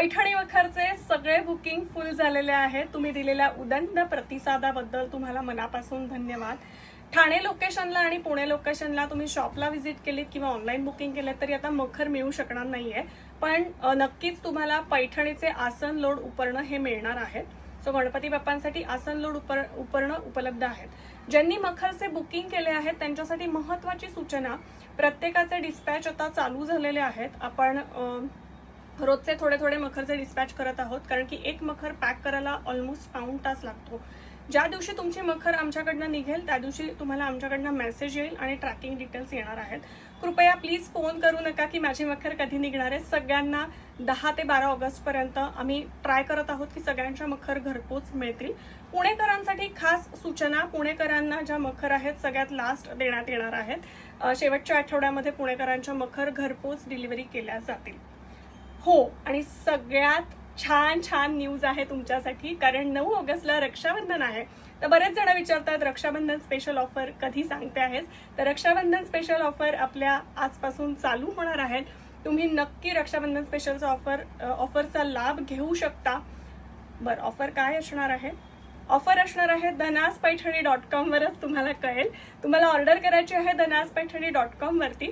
पैठणी वखरचे सगळे बुकिंग फुल झालेले आहेत। तुम्ही दिलेल्या उदंड प्रतिसादाबद्दल तुम्हाला मनापासून धन्यवाद। ठाणे लोकेशनला आणि पुणे लोकेशनला तुम्ही शॉपला व्हिजिट केलीत किंवा ऑनलाईन बुकिंग केलं तरी आता मखर मिळू शकणार नाहीये, पण नक्कीच तुम्हाला पैठणीचे आसन लोड उपरणं हे मिळणार आहेत। सो गणपती बाप्पांसाठी आसन लोड उपरणं उपलब्ध आहेत। ज्यांनी मखरचे बुकिंग केले आहेत त्यांच्यासाठी महत्त्वाची सूचना, प्रत्येकाचे डिस्पॅच आता चालू झालेले आहेत। आपण रोजचे थोडे थोडे मखरचे डिस्पॅच करत आहोत, कारण की एक मखर पॅक करायला ऑलमोस्ट पाऊण तास लागतो। ज्या दिवशी तुमची मखर आमच्याकडनं निघेल त्या दिवशी तुम्हाला आमच्याकडनं मेसेज येईल आणि ट्रॅकिंग डिटेल्स येणार आहेत। कृपया प्लीज फोन करू नका की माझी मखर कधी निघणार आहे। सगळ्यांना 10 ते 12 ऑगस्ट पर्यंत आम्ही ट्राय करत आहोत की सगळ्यांच्या मखर घरपोच मिळतील। पुणेकरांसाठी खास सूचना, पुणेकरांना ज्या मखर आहेत सगळ्यात लास्ट देण्यात येणार आहेत। शेवटच्या आठवड्यामध्ये पुणेकरांच्या मखर घरपोच डिलिव्हरी केल्या जातील। हो, आणि सगळ्यात छान छान न्यूज आहे तुमच्यासाठी, कारण 9 ऑगस्टला रक्षाबंधन आहे। तर बरेच जण विचारतात रक्षाबंधन स्पेशल ऑफर कधी सांगते आहेस, तर रक्षाबंधन स्पेशल ऑफर आपल्या आजपासून चालू होणार आहेत। तुम्ही नक्की रक्षाबंधन स्पेशलचा ऑफरचा लाभ घेऊ शकता। बरं, ऑफर काय असणार आहे? ऑफर असणार आहे dhanazpaithani.com वरच तुम्हाला कळेल। तुम्हाला ऑर्डर करायची आहे dhanazpaithani.com वरती।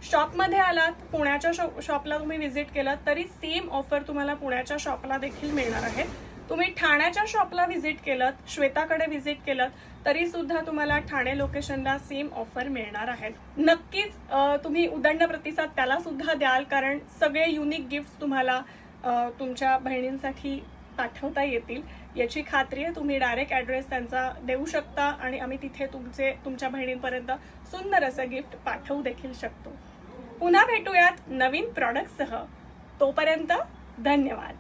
शॉपमध्ये आलात, पुण्याच्या शॉपला तुम्ही व्हिजिट केलं तरी सेम ऑफर तुम्हाला पुण्याच्या शॉपला देखील मिळणार आहे। तुम्ही ठाण्याच्या शॉपला व्हिजिट केलं, श्वेताकडे व्हिजिट केलं तरी सुद्धा तुम्हाला ठाणे लोकेशनला सेम ऑफर मिळणार आहेत। नक्कीच तुम्ही उदंड प्रतिसाद त्याला सुद्धा द्याल, कारण सगळे युनिक गिफ्ट तुम्हाला तुमच्या बहिणींसाठी पाठवता येतील याची खात्री आहे। तुम्ही डायरेक्ट ॲड्रेस त्यांचा देऊ शकता आणि आम्ही तिथे तुमच्या बहिणींपर्यंत सुंदर असं गिफ्ट पाठवू देखील शकतो। पुन्हा भेटूयात नवीन प्रॉडक्टसह, तोपर्यंत धन्यवाद।